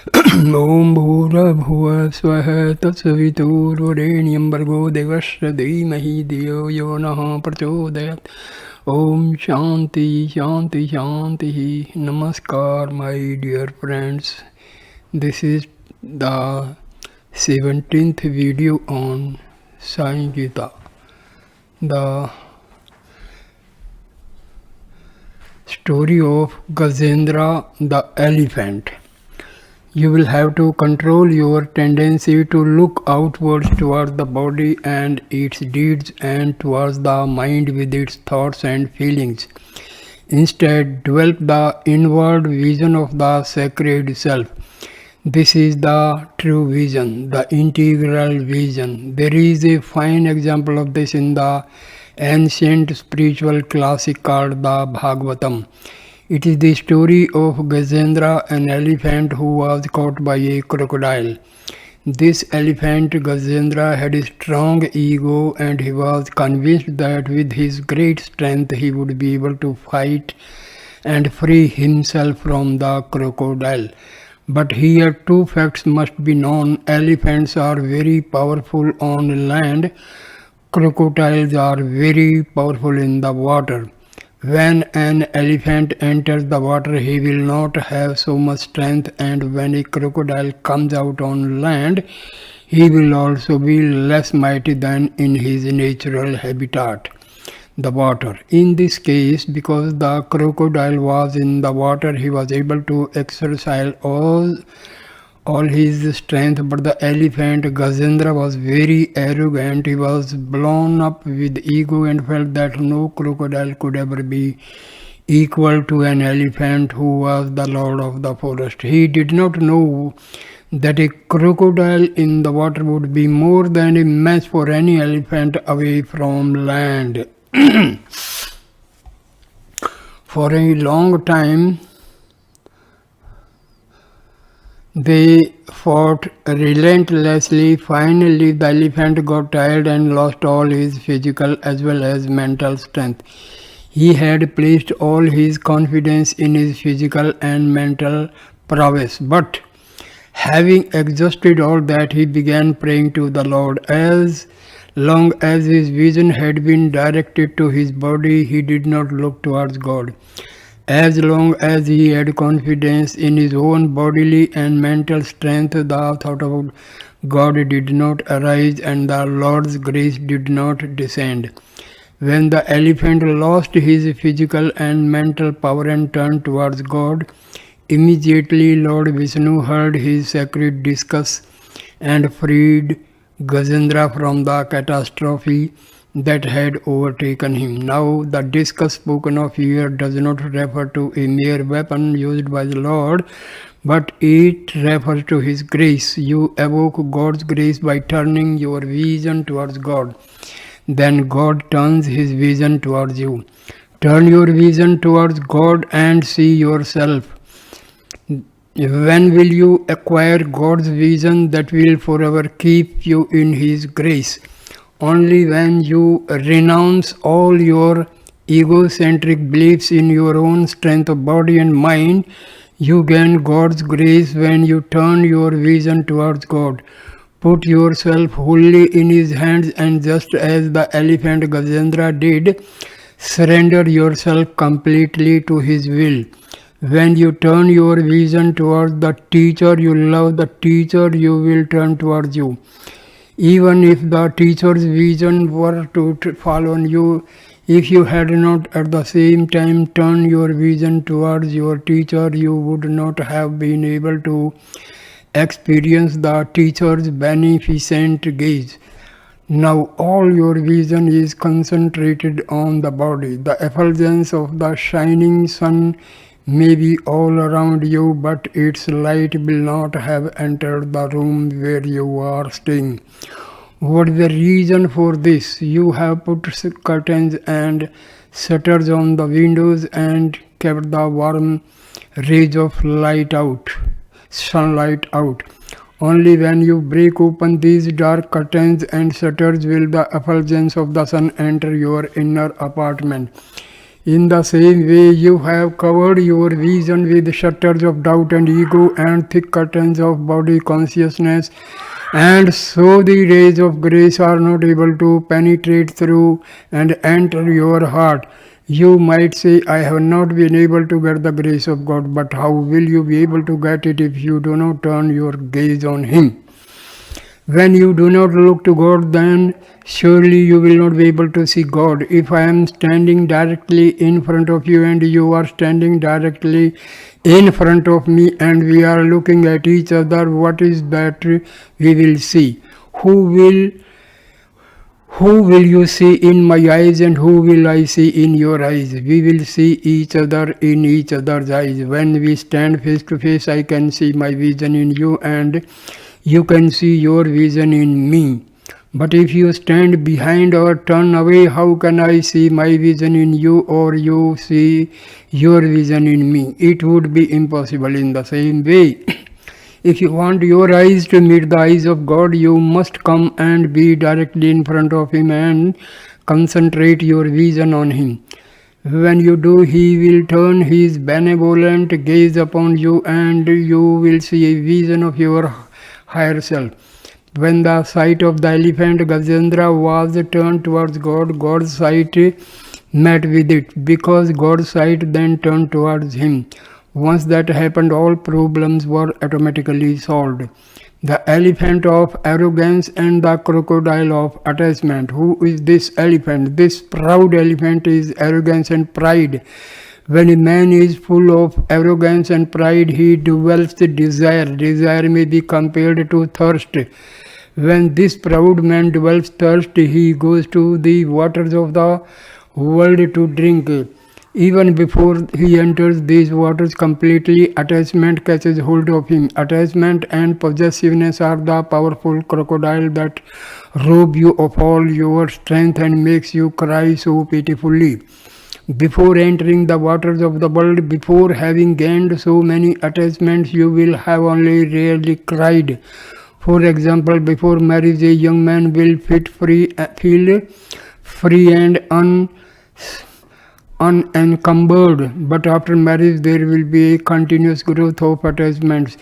ॐ भूर्भुवः स्वः तत्सवितुर्वरेण्यं भर्गो देवस्य धीमहि धियो यो नः प्रचोदयात्. Om Shanti Shanti Shanti. Namaskar, my dear friends. This is the 17th video on Sai Gita. The story of Gajendra the elephant. You will have to control your tendency to look outwards towards the body and its deeds and towards the mind with its thoughts and feelings. Instead, develop the inward vision of the sacred self. This is the true vision, the integral vision. There is a fine example of this in the ancient spiritual classic called the Bhagavatam. It is the story of Gajendra, an elephant who was caught by a crocodile. This elephant, Gajendra, had a strong ego and he was convinced that with his great strength he would be able to fight and free himself from the crocodile. But here two facts must be known. Elephants are very powerful on land. Crocodiles are very powerful in the water. When an elephant enters the water, he will not have so much strength, and when a crocodile comes out on land, he will also be less mighty than in his natural habitat, the water. In this case, because the crocodile was in the water, he was able to exercise all his strength, but the elephant Gajendra was very arrogant. He was blown up with ego and felt that no crocodile could ever be equal to an elephant who was the lord of the forest. He did not know that a crocodile in the water would be more than a match for any elephant away from land. For a long time, they fought relentlessly. Finally, the elephant got tired and lost all his physical as well as mental strength. He had placed all his confidence in his physical and mental prowess. But having exhausted all that, he began praying to the Lord. As long as his vision had been directed to his body, he did not look towards God. As long as he had confidence in his own bodily and mental strength, the thought of God did not arise and the Lord's grace did not descend. When the elephant lost his physical and mental power and turned towards God, immediately Lord Vishnu heard his sacred discourse and freed Gajendra from the catastrophe that had overtaken him. Now, the discus spoken of here does not refer to a mere weapon used by the Lord, but it refers to His grace. You evoke God's grace by turning your vision towards God. Then God turns His vision towards you. Turn your vision towards God and see yourself. When will you acquire God's vision that will forever keep you in His grace? Only when you renounce all your egocentric beliefs in your own strength of body and mind, you gain God's grace. When you turn your vision towards God, put yourself wholly in His hands, and just as the elephant Gajendra did, surrender yourself completely to His will. When you turn your vision towards the teacher you love, the teacher you will turn towards you. Even if the teacher's vision were to fall on you, if you had not at the same time turned your vision towards your teacher, you would not have been able to experience the teacher's beneficent gaze. Now all your vision is concentrated on the body. The effulgence of the shining sun may be all around you, but its light will not have entered the room where you are staying. What is the reason for this? You have put curtains and shutters on the windows and kept the warm rays of sunlight out. Only when you break open these dark curtains and shutters will the effulgence of the sun enter your inner apartment. In the same way, you have covered your vision with shutters of doubt and ego and thick curtains of body consciousness, and so the rays of grace are not able to penetrate through and enter your heart. You might say, I have not been able to get the grace of God, but how will you be able to get it if you do not turn your gaze on Him? When you do not look to God, then surely you will not be able to see God. If I am standing directly in front of you and you are standing directly in front of me and we are looking at each other, what is that we will see? Who will you see in my eyes and who will I see in your eyes? We will see each other in each other's eyes. When we stand face to face, I can see my vision in you and you can see your vision in me. But if you stand behind or turn away, how can I see my vision in you or you see your vision in me? It would be impossible. In the same way, if you want your eyes to meet the eyes of God, you must come and be directly in front of Him and concentrate your vision on Him. When you do, He will turn His benevolent gaze upon you and you will see a vision of your higher self. When the sight of the elephant Gajendra was turned towards God, God's sight met with it, because God's sight then turned towards Him. Once that happened, all problems were automatically solved. The elephant of arrogance and the crocodile of attachment. Who is this elephant? This proud elephant is arrogance and pride. When a man is full of arrogance and pride, he develops desire. Desire may be compared to thirst. When this proud man develops thirst, he goes to the waters of the world to drink. Even before he enters these waters completely, attachment catches hold of him. Attachment and possessiveness are the powerful crocodile that rob you of all your strength and makes you cry so pitifully. Before entering the waters of the world, before having gained so many attachments, you will have only rarely cried. For example, before marriage, a young man will feel free and unencumbered, but after marriage there will be a continuous growth of attachments.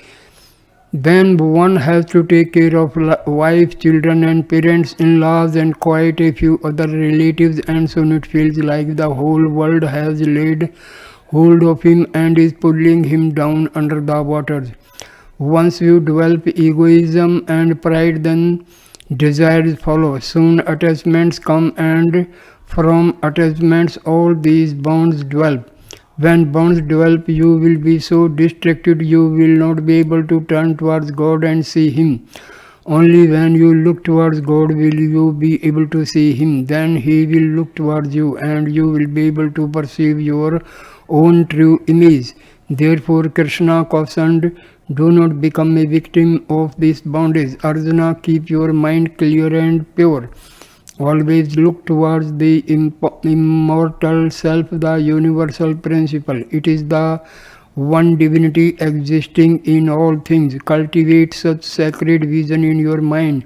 Then one has to take care of wife, children and parents-in-laws and quite a few other relatives, and soon it feels like the whole world has laid hold of him and is pulling him down under the waters. Once you develop egoism and pride, then desires follow. Soon attachments come, and from attachments all these bonds develop. When bonds develop, you will be so distracted you will not be able to turn towards God and see Him. Only when you look towards God will you be able to see Him. Then He will look towards you and you will be able to perceive your own true image. Therefore Krishna cautioned, do not become a victim of this bondage. Arjuna, keep your mind clear and pure. Always look towards the immortal self, the universal principle. It is the one divinity existing in all things. Cultivate such sacred vision in your mind.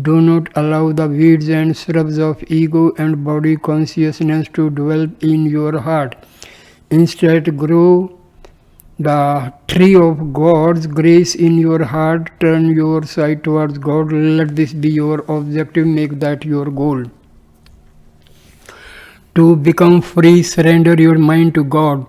Do not allow the weeds and shrubs of ego and body consciousness to develop in your heart. Instead, grow the tree of God's grace in your heart. Turn your sight towards God. Let this be your objective. Make that your goal. To become free, surrender your mind to God.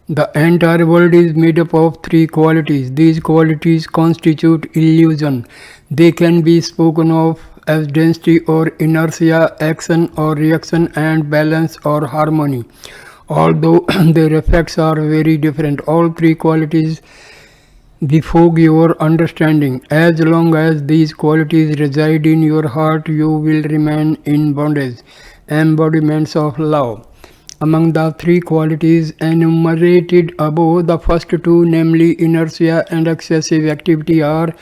The entire world is made up of three qualities. These qualities constitute illusion. They can be spoken of as density or inertia, action or reaction, and balance or harmony. Although their effects are very different, all three qualities befog your understanding. As long as these qualities reside in your heart, you will remain in bondage, embodiments of love. Among the three qualities enumerated above, the first two, namely inertia and excessive activity, are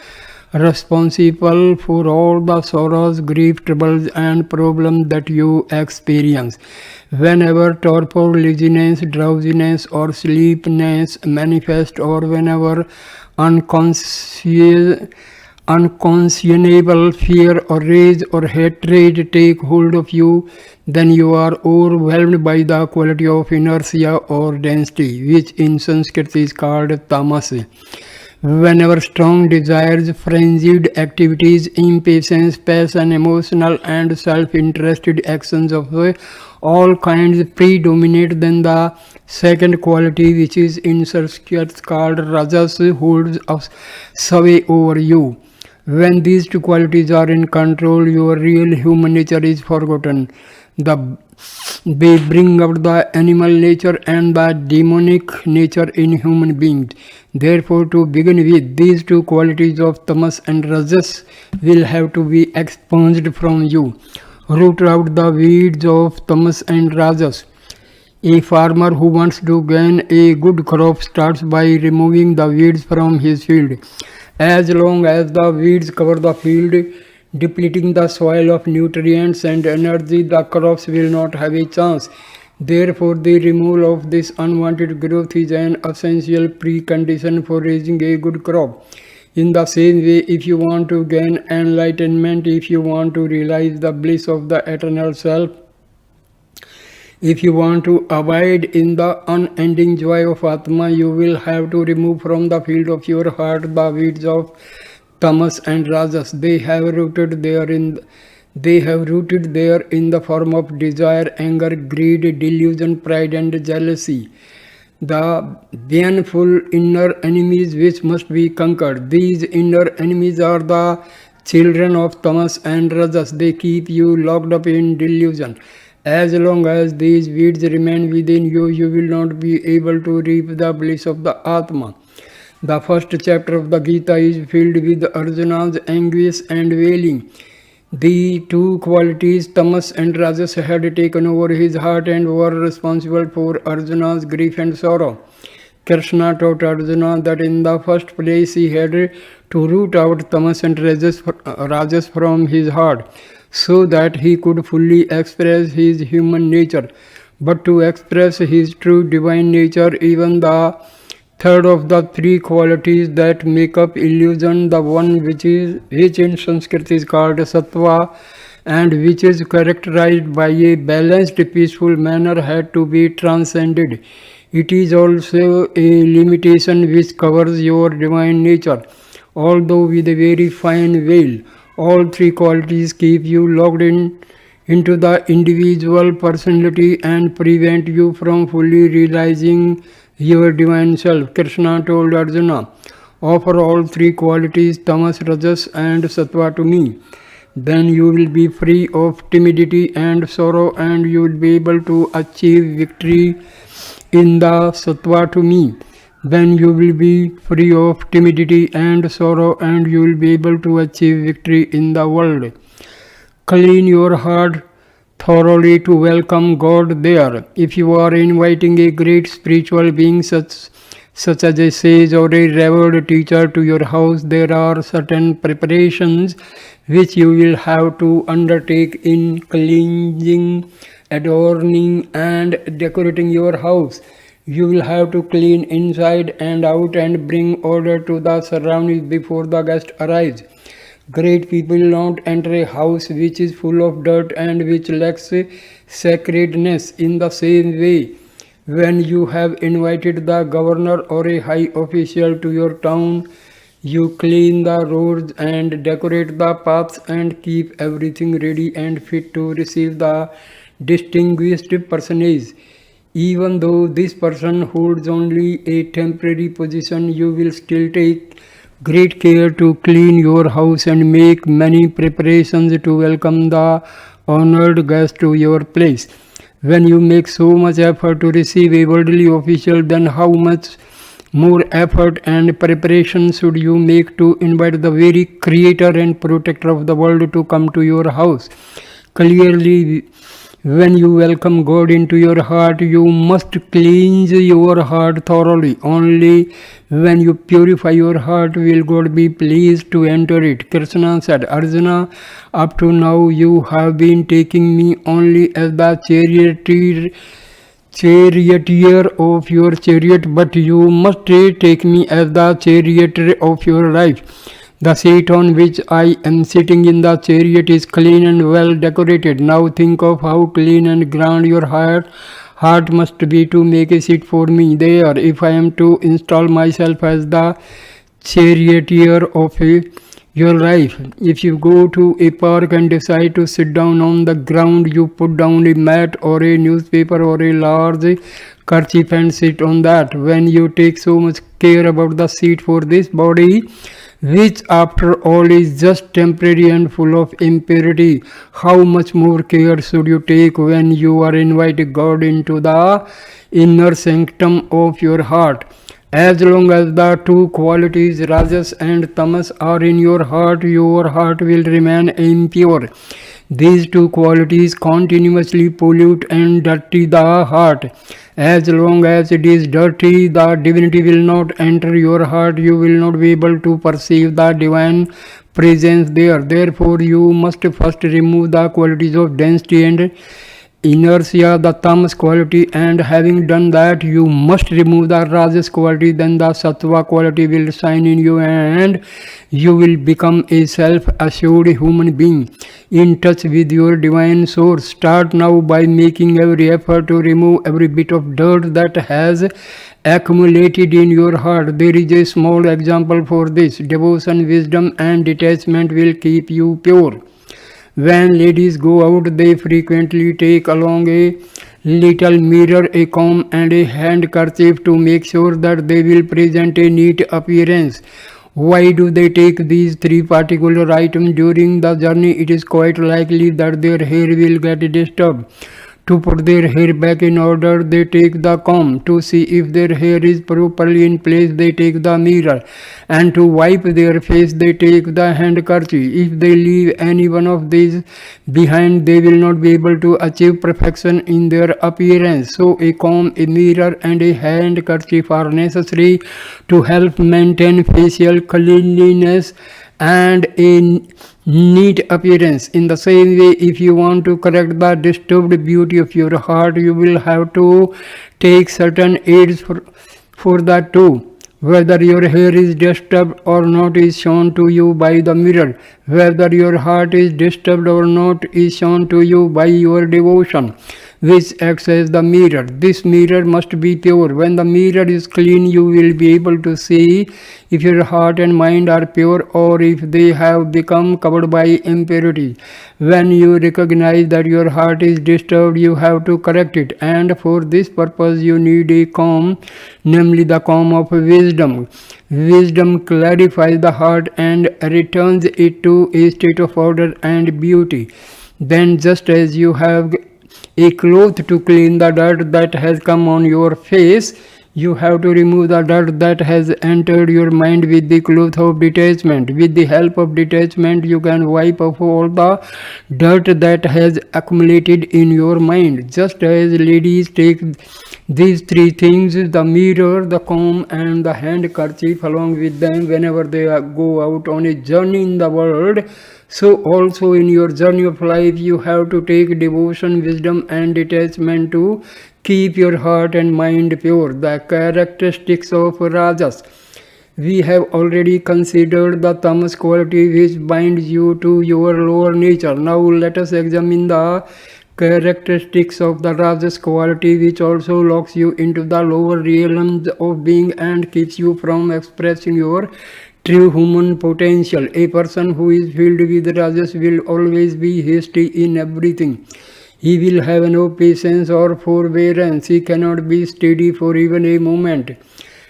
responsible for all the sorrows, grief, troubles and problems that you experience. Whenever torpor, laziness, drowsiness or sleepiness manifest, or whenever unconscionable fear or rage or hatred take hold of you, then you are overwhelmed by the quality of inertia or density, which in Sanskrit is called tamas. Whenever strong desires, frenzied activities, impatience, passion, emotional and self-interested actions of all kinds predominate, then the second quality, which is in Sanskrit called rajas, holds sway over you. When these two qualities are in control, your real human nature is forgotten. They bring out the animal nature and the demonic nature in human beings. Therefore, to begin with, these two qualities of tamas and rajas will have to be expunged from you. Root out the weeds of tamas and rajas. A farmer who wants to gain a good crop starts by removing the weeds from his field. As long as the weeds cover the field, depleting the soil of nutrients and energy, the crops will not have a chance. Therefore, the removal of this unwanted growth is an essential precondition for raising a good crop. In the same way, if you want to gain enlightenment, if you want to realize the bliss of the eternal self, if you want to abide in the unending joy of Atma, you will have to remove from the field of your heart the weeds of tamas and rajas. They have rooted there in the form of desire, anger, greed, delusion, pride and jealousy, the baneful inner enemies which must be conquered. These inner enemies are the children of tamas and rajas. They keep you locked up in delusion. As long as these weeds remain within you, you will not be able to reap the bliss of the Atma. The first chapter of the Gita is filled with Arjuna's anguish and wailing. The two qualities, tamas and rajas, had taken over his heart and were responsible for Arjuna's grief and sorrow. Krishna taught Arjuna that in the first place he had to root out tamas and rajas from his heart, so that he could fully express his human nature. But to express his true divine nature, even the third of the three qualities that make up illusion, the one which in Sanskrit is called sattva and which is characterized by a balanced, peaceful manner, had to be transcended. It is also a limitation which covers your divine nature, although with a very fine veil. All three qualities keep you locked into the individual personality and prevent you from fully realizing your divine self. Krishna told Arjuna, offer all three qualities, tamas, rajas and sattva to me. Then you will be free of timidity and sorrow, and you will be able to achieve victory in the sattva to me. Then you will be free of timidity and sorrow, and you will be able to achieve victory in the world. Clean your heart thoroughly to welcome God there. If you are inviting a great spiritual being such as a sage or a revered teacher to your house, there are certain preparations which you will have to undertake in cleansing, adorning and decorating your house. You will have to clean inside and out and bring order to the surroundings before the guest arrives. Great people don't enter a house which is full of dirt and which lacks sacredness. In the same way, when you have invited the governor or a high official to your town, you clean the roads and decorate the paths and keep everything ready and fit to receive the distinguished personage. Even though this person holds only a temporary position, you will still take great care to clean your house and make many preparations to welcome the honored guest to your place. When you make so much effort to receive a worldly official, then how much more effort and preparation should you make to invite the very creator and protector of the world to come to your house? Clearly, when you welcome God into your heart, you must cleanse your heart thoroughly. Only when you purify your heart will God be pleased to enter it. Krishna said, Arjuna, up to now you have been taking me only as the charioteer of your chariot, but you must take me as the charioteer of your life. The seat on which I am sitting in the chariot is clean and well decorated. Now think of how clean and grand your heart must be to make a seat for me there. If I am to install myself as the charioteer of your life. If you go to a park and decide to sit down on the ground, you put down a mat or a newspaper or a large kerchief and sit on that. When you take so much care about the seat for this body, which after all is just temporary and full of impurity, how much more care should you take when you are inviting God into the inner sanctum of your heart? As long as the two qualities, Rajas and Tamas, are in your heart will remain impure. These two qualities continuously pollute and dirty the heart. As long as it is dirty, the divinity will not enter your heart. You will not be able to perceive the divine presence there. Therefore, you must first remove the qualities of density and inertia, the tamas quality, and having done that, you must remove the rajas quality. Then the sattva quality will shine in you and you will become a self-assured human being in touch with your divine source. Start now by making every effort to remove every bit of dirt that has accumulated in your heart. There is a small example for this. Devotion, wisdom and detachment will keep you pure. When ladies go out, they frequently take along a little mirror, a comb and a handkerchief to make sure that they will present a neat appearance. Why do they take these three particular items during the journey? It is quite likely that their hair will get disturbed. To put their hair back in order, they take the comb. To see if their hair is properly in place, they take the mirror. And to wipe their face, they take the handkerchief. If they leave any one of these behind, they will not be able to achieve perfection in their appearance. So a comb, a mirror and a handkerchief are necessary to help maintain facial cleanliness and a neat appearance. In the same way, if you want to correct the disturbed beauty of your heart, you will have to take certain aids for that too. Whether your hair is disturbed or not is shown to you by the mirror. Whether your heart is disturbed or not is shown to you by your devotion, which acts as the mirror. This mirror must be pure. When the mirror is clean, you will be able to see if your heart and mind are pure or if they have become covered by impurity. When you recognize that your heart is disturbed, you have to correct it, and for this purpose you need a comb, namely the comb of wisdom. Wisdom clarifies the heart and returns it to a state of order and beauty. Then, just as you have a cloth to clean the dirt that has come on your face, you have to remove the dirt that has entered your mind with the cloth of detachment. With the help of detachment, you can wipe off all the dirt that has accumulated in your mind. Just as ladies take these three things, the mirror, the comb and the handkerchief, along with them whenever they go out on a journey in the world, so also in your journey of life you have to take devotion, wisdom and detachment to keep your heart and mind pure. The characteristics of Rajas. We have already considered the tamas quality which binds you to your lower nature. Now let us examine the characteristics of the Rajas quality which also locks you into the lower realms of being and keeps you from expressing your true human potential. A person who is filled with Rajas will always be hasty in everything. He will have no patience or forbearance. He cannot be steady for even a moment.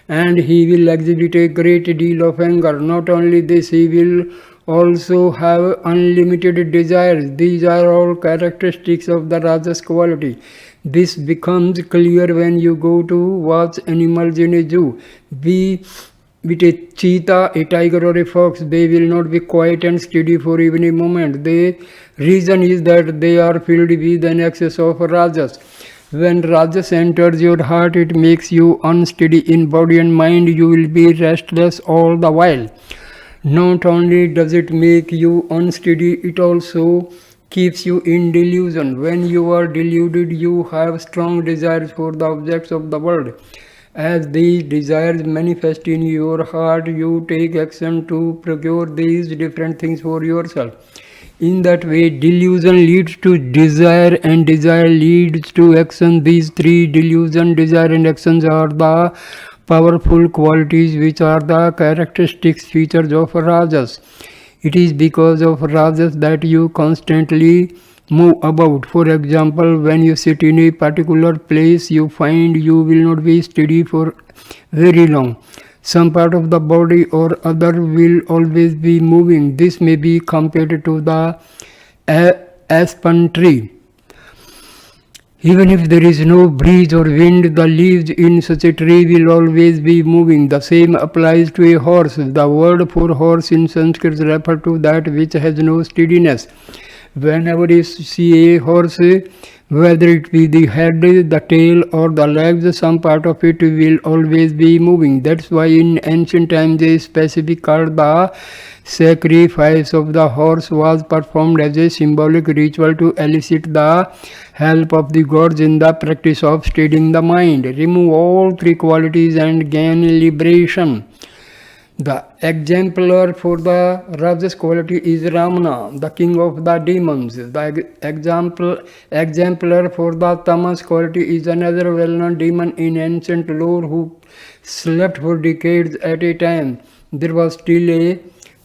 And he will exhibit a great deal of anger. Not only this, he will also have unlimited desires. These are all characteristics of the Rajas quality. This becomes clear when you go to watch animals in a zoo. Be it a cheetah, a tiger or a fox, they will not be quiet and steady for even a moment. The reason is that they are filled with an excess of Rajas. When Rajas enters your heart, it makes you unsteady in body and mind. You will be restless all the while. Not only does it make you unsteady, it also keeps you in delusion. When you are deluded, you have strong desires for the objects of the world. As these desires manifest in your heart, you take action to procure these different things for yourself. In that way, delusion leads to desire and desire leads to action. These three, delusion, desire and actions, are the powerful qualities which are the characteristics features of Rajas. It is because of Rajas that you constantly move about. For example, when you sit in a particular place, you find you will not be steady for very long. Some part of the body or other will always be moving. This may be compared to the aspen tree. Even if there is no breeze or wind, the leaves in such a tree will always be moving. The same applies to a horse. The word for horse in Sanskrit refers to that which has no steadiness. Whenever you see a horse, whether it be the head, the tail or the legs, some part of it will always be moving. That's why in ancient times a specific called the sacrifice of the horse was performed as a symbolic ritual to elicit the help of the gods in the practice of steadying the mind. Remove all three qualities and gain liberation. The exemplar for the Rajas quality is Ramana, the king of the demons. The exemplar for the Tamas quality is another well-known demon in ancient lore who slept for decades at a time. There was still a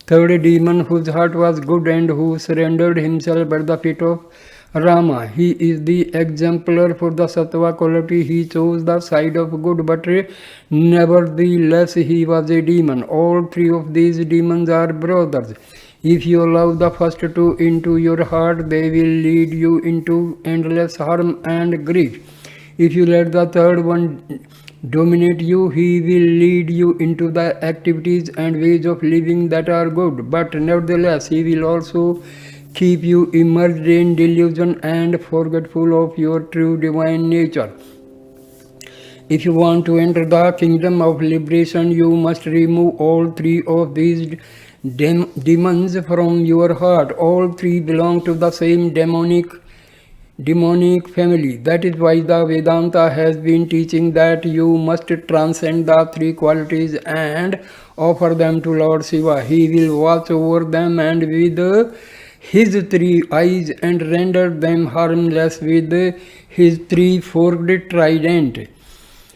third demon whose heart was good and who surrendered himself at the feet of Rama. He is the exemplar for the Sattva quality. He chose the side of good, but nevertheless he was a demon. All three of these demons are brothers. If you allow the first two into your heart, they will lead you into endless harm and grief. If you let the third one dominate you, he will lead you into the activities and ways of living that are good. But nevertheless, he will also keep you immersed in delusion and forgetful of your true divine nature. If you want to enter the kingdom of liberation, you must remove all three of these demons from your heart. All three belong to the same demonic family. That is why the Vedanta has been teaching that you must transcend the three qualities and offer them to Lord Shiva. He will watch over them and with his three eyes and render them harmless with his three-forked trident.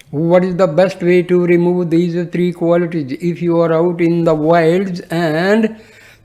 What is the best way to remove these three qualities? If you are out in the wilds and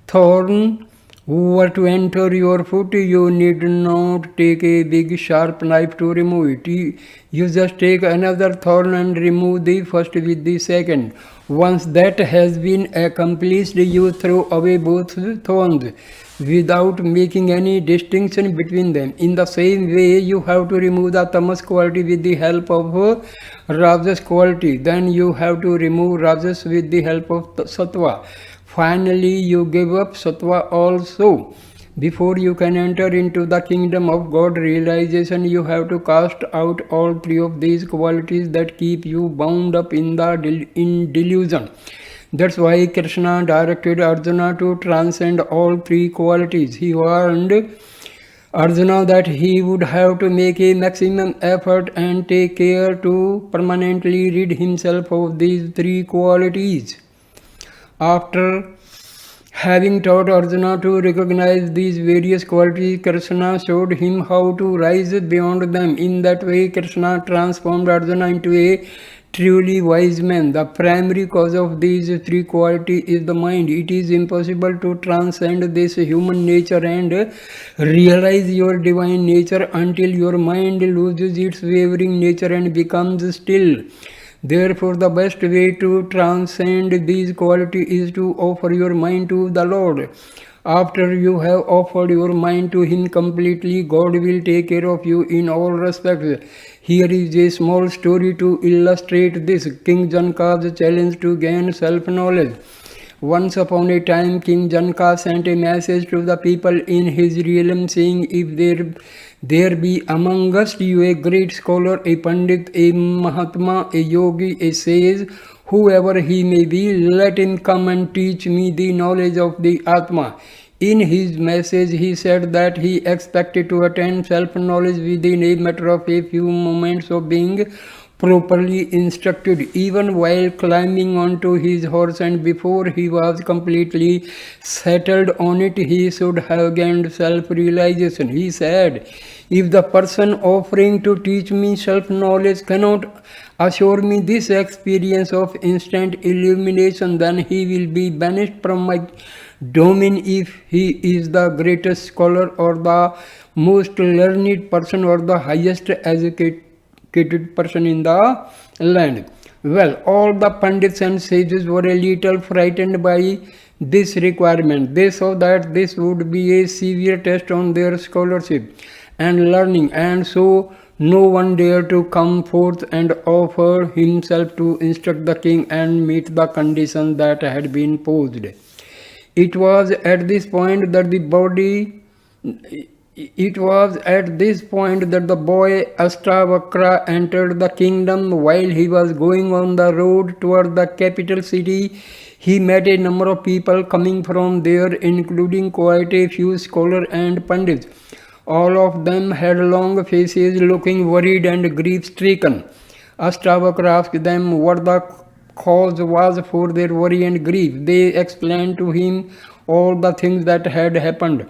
thorn were to enter your foot, you need not take a big sharp knife to remove it. You just take another thorn and remove the first with the second. Once that has been accomplished, you throw away both thorns without making any distinction between them. In the same way, you have to remove the tamas quality with the help of rajas quality. Then you have to remove rajas with the help of sattva. Finally, you give up sattva also. Before you can enter into the kingdom of God realization, you have to cast out all three of these qualities that keep you bound up in delusion. That's why Krishna directed Arjuna to transcend all three qualities. He warned Arjuna that he would have to make a maximum effort and take care to permanently rid himself of these three qualities. After having taught Arjuna to recognize these various qualities, Krishna showed him how to rise beyond them. In that way, Krishna transformed Arjuna into a truly wise man. The primary cause of these three qualities is the mind. It is impossible to transcend this human nature and realize your divine nature until your mind loses its wavering nature and becomes still. Therefore, the best way to transcend these qualities is to offer your mind to the Lord. After you have offered your mind to Him completely, God will take care of you in all respects. Here is a small story to illustrate this. King Janaka's challenge to gain self-knowledge. Once upon a time, King Janaka sent a message to the people in his realm saying, if there be among us you a great scholar, a pandit, a mahatma, a yogi, a sage, whoever he may be, let him come and teach me the knowledge of the Atma. In his message, he said that he expected to attain self-knowledge within a matter of a few moments of being properly instructed, even while climbing onto his horse, and before he was completely settled on it, he should have gained self-realization. He said, if the person offering to teach me self-knowledge cannot assure me this experience of instant illumination, then he will be banished from my domain if he is the greatest scholar or the most learned person or the highest educated person in the land. Well, all the Pandits and sages were a little frightened by this requirement. They saw that this would be a severe test on their scholarship and learning, and so no one dared to come forth and offer himself to instruct the king and meet the conditions that had been posed. It was at this point that the boy Astavakra entered the kingdom. While he was going on the road toward the capital city, he met a number of people coming from there, including quite a few scholars and pandits. All of them had long faces, looking worried and grief-stricken. Astavakra asked them what the cause was for their worry and grief. They explained to him all the things that had happened.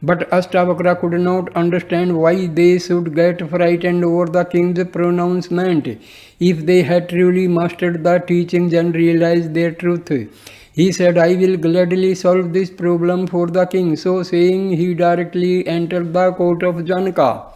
But Astavakra could not understand why they should get frightened over the king's pronouncement if they had truly mastered the teachings and realized their truth. He said, I will gladly solve this problem for the king. So saying, he directly entered the court of Janaka.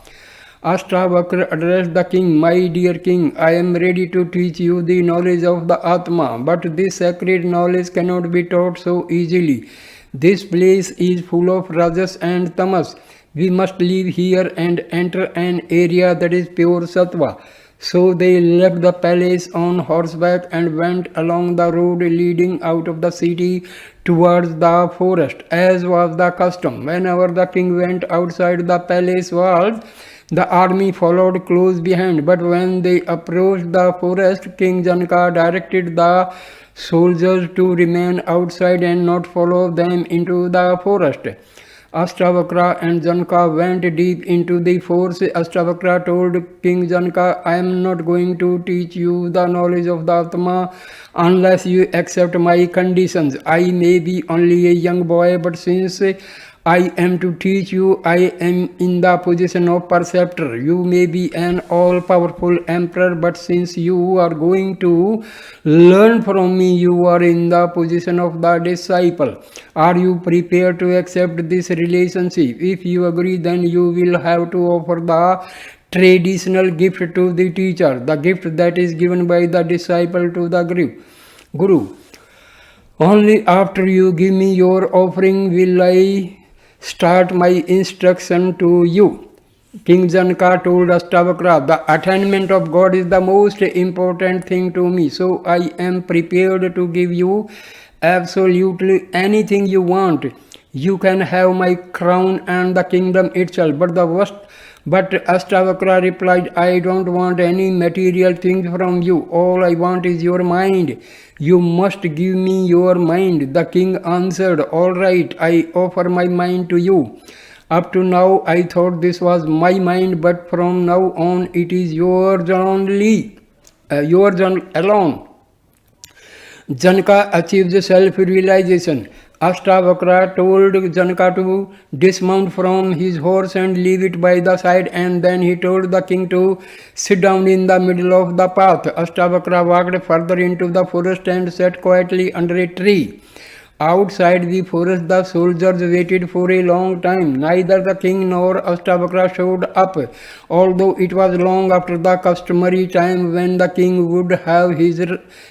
Astavakra addressed the king, my dear king, I am ready to teach you the knowledge of the Atma, but this sacred knowledge cannot be taught so easily. This place is full of rajas and tamas. We must leave here and enter an area that is pure sattva. So they left the palace on horseback and went along the road leading out of the city towards the forest. As was the custom, whenever the king went outside the palace walls, the army followed close behind. But when they approached the forest, King Janaka directed the soldiers to remain outside and not follow them into the forest. Astavakra and Janaka went deep into the forest. Astavakra told King Janaka, I am not going to teach you the knowledge of the Atma unless you accept my conditions. I may be only a young boy, but since I am to teach you, I am in the position of preceptor. You may be an all-powerful emperor, but since you are going to learn from me, you are in the position of the disciple. Are you prepared to accept this relationship? If you agree, then you will have to offer the traditional gift to the teacher, the gift that is given by the disciple to the Guru. Only after you give me your offering will I start my instruction to you. King Janaka told Astavakra, the attainment of God is the most important thing to me, so I am prepared to give you absolutely anything you want. You can have my crown and the kingdom itself, but Astavakra replied, I don't want any material things from you. All I want is your mind. You must give me your mind. The king answered, all right, I offer my mind to you. Up to now, I thought this was my mind, but from now on, it is yours only, yours alone. Janaka achieved self-realization. Astavakra told Janaka to dismount from his horse and leave it by the side, and then he told the king to sit down in the middle of the path. Astavakra walked further into the forest and sat quietly under a tree. Outside the forest, the soldiers waited for a long time. Neither the king nor Astavakra showed up, although it was long after the customary time when the king would have his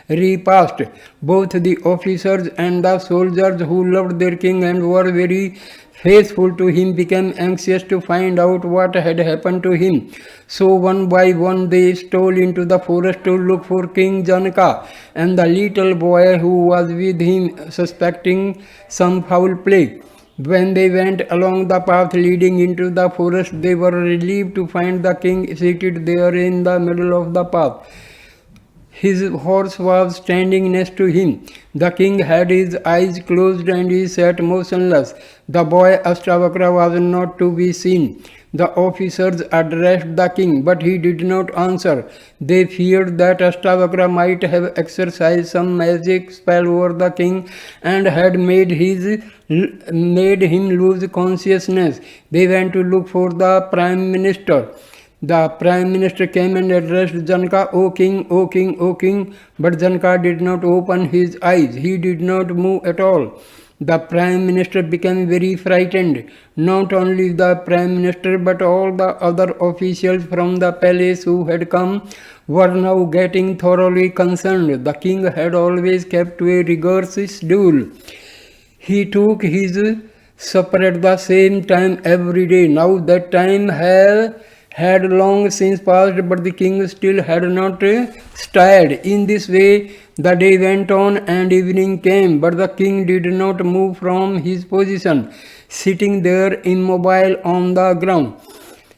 repast. Both the officers and the soldiers who loved their king and were very faithful to him became anxious to find out what had happened to him. So one by one they stole into the forest to look for King Janaka and the little boy who was with him, suspecting some foul play. When they went along the path leading into the forest, they were relieved to find the king seated there in the middle of the path. His horse was standing next to him. The king had his eyes closed and he sat motionless. The boy Ashtavakra was not to be seen. The officers addressed the king, but he did not answer. They feared that Ashtavakra might have exercised some magic spell over the king and had made him lose consciousness. They went to look for the prime minister. The prime minister came and addressed Janaka, O king, O king, O king. But Janaka did not open his eyes. He did not move at all. The prime minister became very frightened. Not only the prime minister but all the other officials from the palace who had come were now getting thoroughly concerned. The king had always kept to a rigorous schedule. He took his supper at the same time every day. Now that time had long since passed, but the king still had not stirred. In this way, the day went on and evening came, but the king did not move from his position, sitting there immobile on the ground.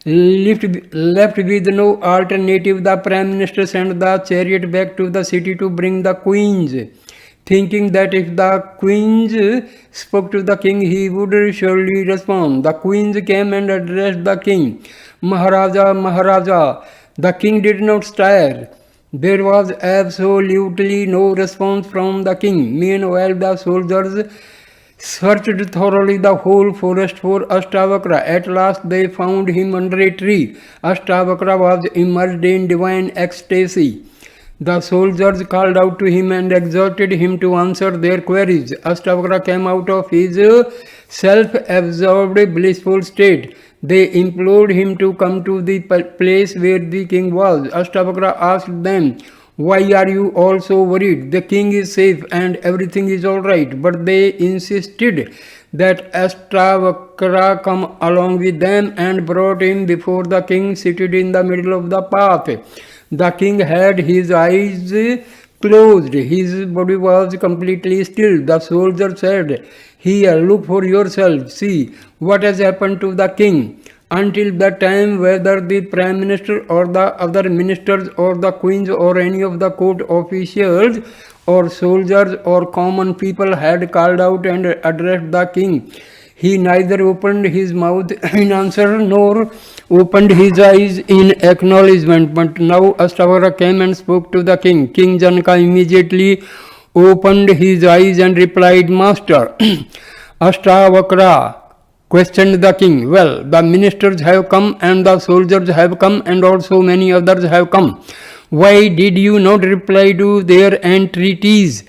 Left with no alternative, the prime minister sent the chariot back to the city to bring the queens, thinking that if the queens spoke to the king, he would surely respond. The queens came and addressed the king. Maharaja, Maharaja. The king did not stir. There was absolutely no response from the king. Meanwhile, the soldiers searched thoroughly the whole forest for Ashtavakra. At last they found him under a tree. Ashtavakra was immersed in divine ecstasy. The soldiers called out to him and exhorted him to answer their queries. Ashtavakra came out of his self-absorbed blissful state. They implored him to come to the place where the king was. Ashtavakra asked them, why are you all so worried? The king is safe and everything is all right. But they insisted that Ashtavakra come along with them and brought him before the king seated in the middle of the path. The king had his eyes closed. His body was completely still. The soldier said, here, look for yourself. See what has happened to the king. Until that time, whether the prime minister or the other ministers or the queens or any of the court officials or soldiers or common people had called out and addressed the king, he neither opened his mouth in answer nor opened his eyes in acknowledgement. But now Ashtavakra came and spoke to the king. King Janaka immediately opened his eyes and replied, Master. Ashtavakra questioned the king. Well, the ministers have come and the soldiers have come and also many others have come. Why did you not reply to their entreaties?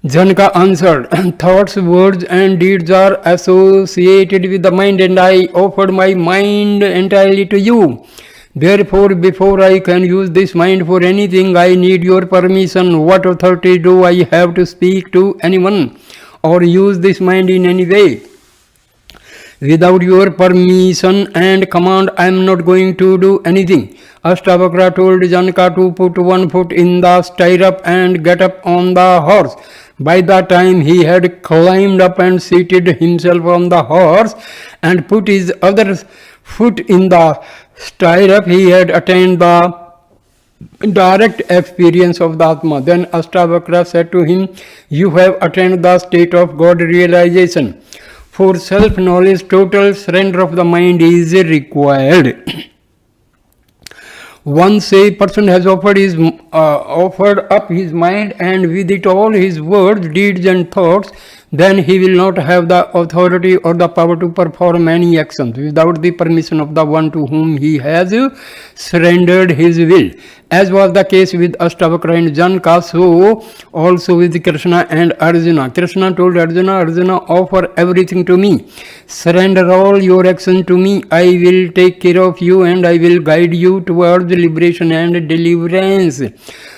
Janaka answered, thoughts, words and deeds are associated with the mind and I offered my mind entirely to you. Therefore, before I can use this mind for anything, I need your permission. What authority do I have to speak to anyone or use this mind in any way? Without your permission and command, I am not going to do anything. Ashtavakra told Janaka to put one foot in the stirrup and get up on the horse. By the time he had climbed up and seated himself on the horse and put his other foot in the stirrup, he had attained the direct experience of the Atma. Then Ashtavakra said to him, you have attained the state of God realization. For self-knowledge, total surrender of the mind is required. Once a person has offered up his mind and with it all his words, deeds and thoughts, then he will not have the authority or the power to perform any actions without the permission of the one to whom he has surrendered his will. As was the case with Ashtavakra and Janaka, so also with Krishna and Arjuna. Krishna told Arjuna, Arjuna, offer everything to me. Surrender all your actions to me. I will take care of you and I will guide you towards liberation and deliverance.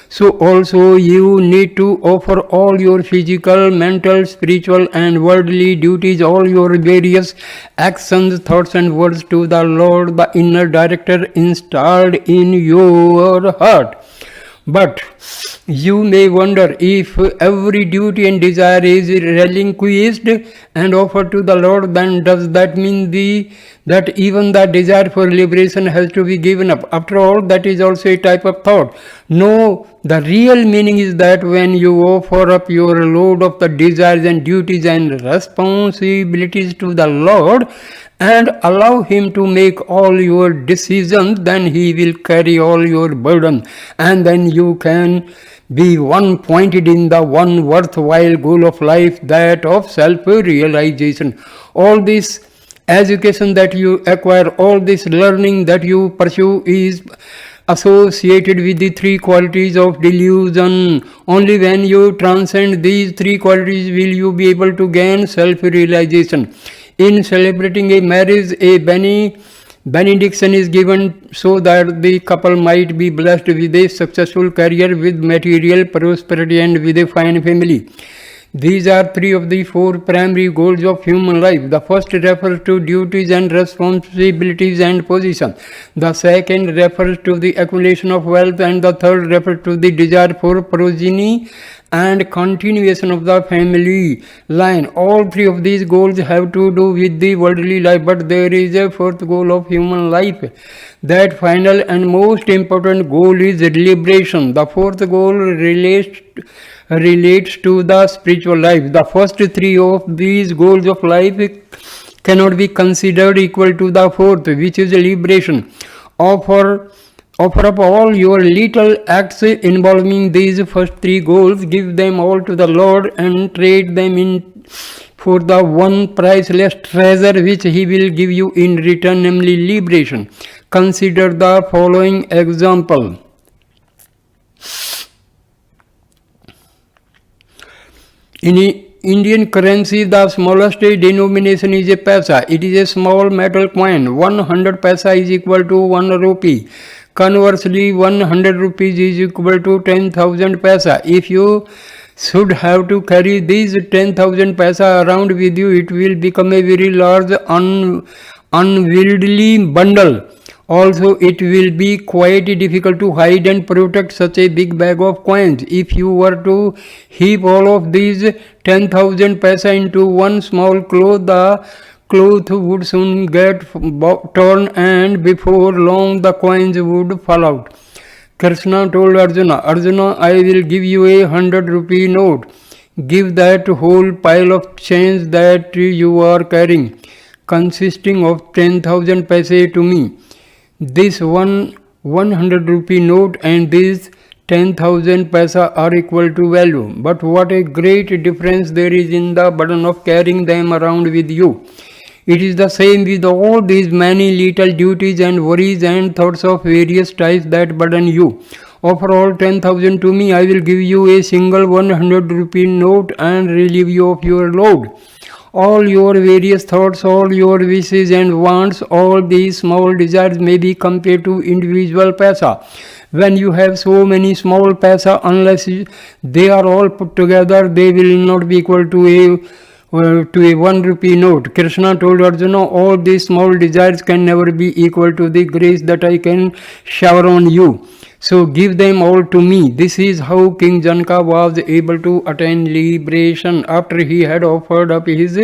So also you need to offer all your physical, mental, spiritual and worldly duties, all your various actions, thoughts and words to the Lord, the inner director installed in your heart. But you may wonder, if every duty and desire is relinquished and offered to the Lord, then does that mean that even the desire for liberation has to be given up? After all, that is also a type of thought. No, the real meaning is that when you offer up your load of the desires and duties and responsibilities to the Lord and allow Him to make all your decisions, then He will carry all your burden, and then you can be one pointed in the one worthwhile goal of life, that of self-realization. All this education that you acquire, all this learning that you pursue is associated with the three qualities of delusion. Only when you transcend these three qualities will you be able to gain self-realization. In celebrating a marriage, a benediction is given so that the couple might be blessed with a successful career, with material prosperity, and with a fine family. These are three of the four primary goals of human life. The first refers to duties and responsibilities and position. The second refers to the accumulation of wealth, and the third refers to the desire for progeny and continuation of the family line. All three of these goals have to do with the worldly life, but there is a fourth goal of human life. That final and most important goal is liberation. The fourth goal relates to the spiritual life. The first three of these goals of life cannot be considered equal to the fourth, which is liberation. Offer up all your little acts involving these first three goals, give them all to the Lord, and trade them in for the one priceless treasure which He will give you in return, namely liberation. Consider the following example. In Indian currency, the smallest denomination is a paisa. It is a small metal coin. 100 paisa is equal to 1 rupee. Conversely, 100 rupees is equal to 10,000 paisa. If you should have to carry these 10,000 paisa around with you, it will become a very large unwieldy bundle. Also, it will be quite difficult to hide and protect such a big bag of coins. If you were to heap all of these 10,000 paisa into one small cloth, the cloth would soon get torn, and before long the coins would fall out. Krishna told Arjuna, I will give you a 100 rupee note. Give that whole pile of change that you are carrying, consisting of 10,000 paise, to me. This 100 rupee note and this 10,000 paisa are equal to value. But what a great difference there is in the burden of carrying them around with you. It is the same with all these many little duties and worries and thoughts of various types that burden you. Offer all 10,000 to me, I will give you a single 100 rupee note and relieve you of your load. All your various thoughts, all your wishes and wants, all these small desires may be compared to individual paisa. When you have so many small paisa, unless they are all put together, they will not be equal to a 1 rupee note. Krishna told Arjuna, all these small desires can never be equal to the grace that I can shower on you. So give them all to me. This is how King Janaka was able to attain liberation after he had offered up his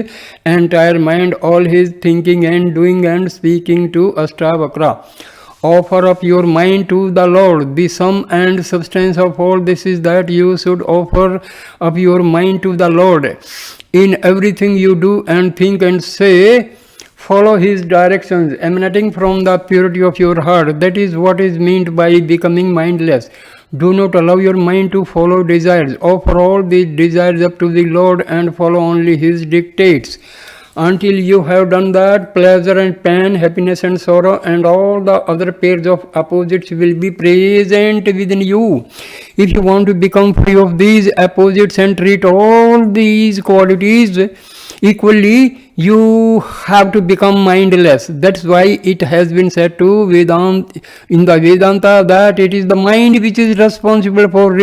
entire mind, all his thinking and doing and speaking to Ashtavakra. Offer up your mind to the Lord. The sum and substance of all this is that you should offer up your mind to the Lord. In everything you do and think and say, follow His directions emanating from the purity of your heart. That is what is meant by becoming mindless. Do not allow your mind to follow desires. Offer all these desires up to the Lord and follow only His dictates. Until you have done that, pleasure and pain, happiness and sorrow, and all the other pairs of opposites will be present within you. If you want to become free of these opposites and treat all these qualities equally, you have to become mindless. That's why it has been said to Vedanta, in the Vedanta, that it is the mind which is responsible for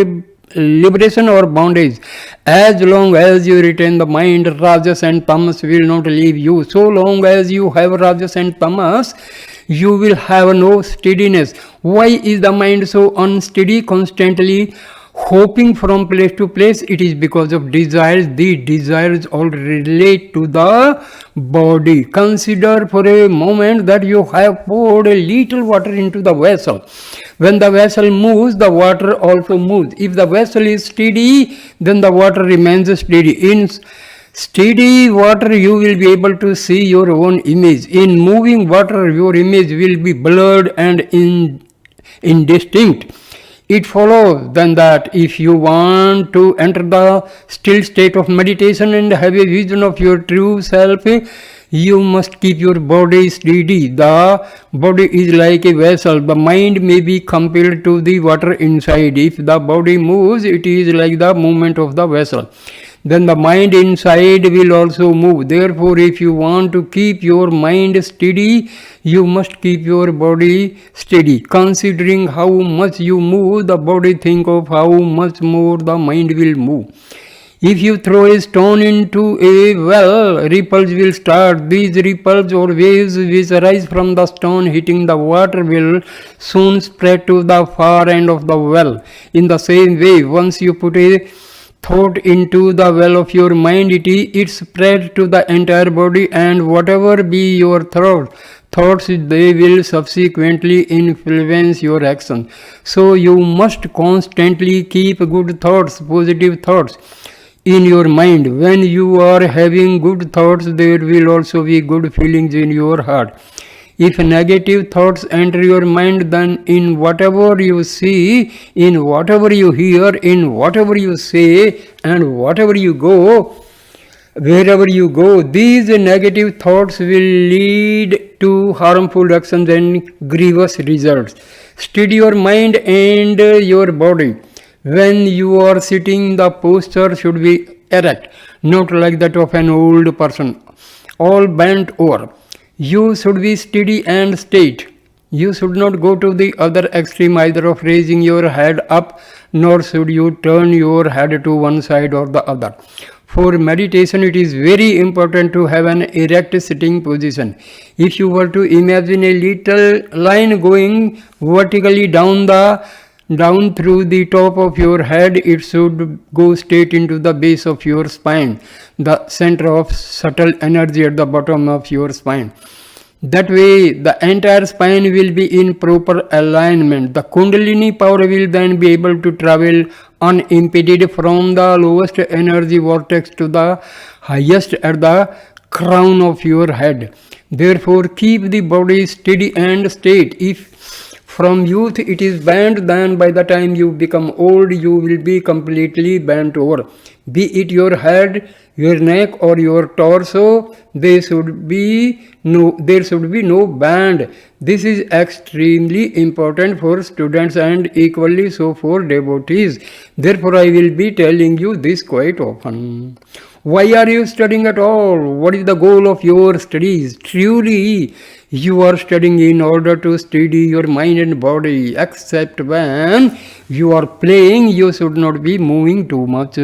liberation or bondage. As long as you retain the mind, rajas and tamas will not leave you. So long as you have rajas and tamas, you will have no steadiness. Why is the mind so unsteady constantly? hopping from place to place, it is because of desires. The desires all relate to the body. Consider for a moment that you have poured a little water into the vessel. When the vessel moves, the water also moves. If the vessel is steady, then the water remains steady. In steady water, you will be able to see your own image. In moving water, your image will be blurred and indistinct. It follows then that if you want to enter the still state of meditation and have a vision of your true self, you must keep your body steady. The body is like a vessel. The mind may be compelled to the water inside. If the body moves, it is like the movement of the vessel. Then the mind inside will also move. Therefore, if you want to keep your mind steady, you must keep your body steady. Considering how much you move the body, think of how much more the mind will move. If you throw a stone into a well, ripples will start. These ripples or waves which arise from the stone hitting the water will soon spread to the far end of the well. In the same way, once you put a thought into the well of your mind, it spread to the entire body, and whatever be your thoughts, they will subsequently influence your action. So you must constantly keep good thoughts, positive thoughts in your mind. When you are having good thoughts, there will also be good feelings in your heart. If negative thoughts enter your mind, then in whatever you see, in whatever you hear, in whatever you say, and whatever you go, wherever you go, these negative thoughts will lead to harmful actions and grievous results. Steady your mind and your body. When you are sitting, the posture should be erect, not like that of an old person, all bent over. You should be steady and straight. You should not go to the other extreme either of raising your head up, nor should you turn your head to one side or the other. For meditation, it is very important to have an erect sitting position. If you were to imagine a little line going vertically down through the top of your head, it should go straight into the base of your spine, the center of subtle energy at the bottom of your spine. That way, the entire spine will be in proper alignment. The Kundalini power will then be able to travel unimpeded from the lowest energy vortex to the highest at the crown of your head. Therefore, keep the body steady and straight. If from youth it is bent, then by the time you become old, you will be completely bent over. Be it your head, your neck, or your torso, there should be no bend. This is extremely important for students and equally so for devotees. Therefore, I will be telling you this quite often. Why are you studying at all? What is the goal of your studies? Truly, you are studying in order to steady your mind and body. Except when you are playing, you should not be moving too much.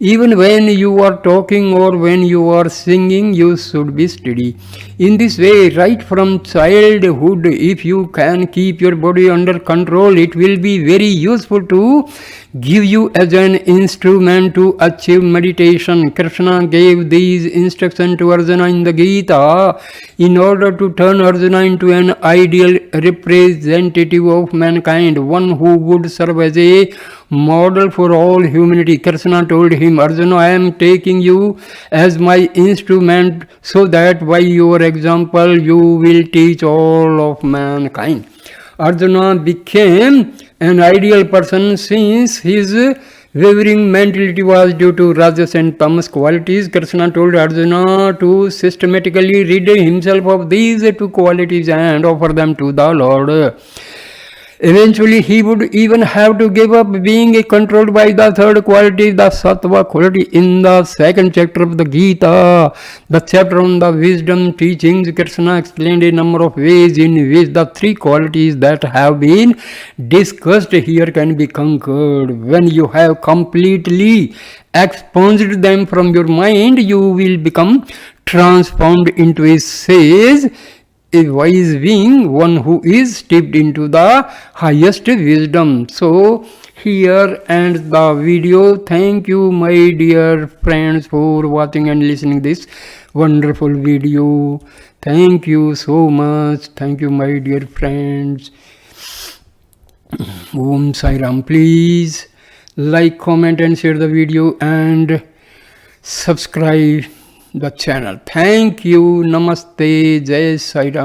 Even when you are talking or when you are singing, you should be steady. In this way, right from childhood, if you can keep your body under control, it will be very useful to give you as an instrument to achieve meditation. Krishna gave these instructions to Arjuna in the Gita in order to turn Arjuna into an ideal representative of mankind, one who would serve as a model for all humanity. Krishna told him, Arjuna, I am taking you as my instrument so that by your example you will teach all of mankind. Arjuna became an ideal person since his wavering mentality was due to Rajas and Tamas qualities. Krishna told Arjuna to systematically rid himself of these two qualities and offer them to the Lord. Eventually, he would even have to give up being controlled by the third quality, the Sattva quality. In the second chapter of the Gita, the chapter on the wisdom teachings, Krishna explained a number of ways in which the three qualities that have been discussed here can be conquered. When you have completely expunged them from your mind, you will become transformed into a sage, a wise being, one who is steeped into the highest wisdom. So here ends the video. Thank you, my dear friends, for watching and listening this wonderful video. Thank you so much. Thank you, my dear friends. Om Sai Ram. Please like, comment and share the video and subscribe the channel. Thank you. Namaste. Jai Sai Ram.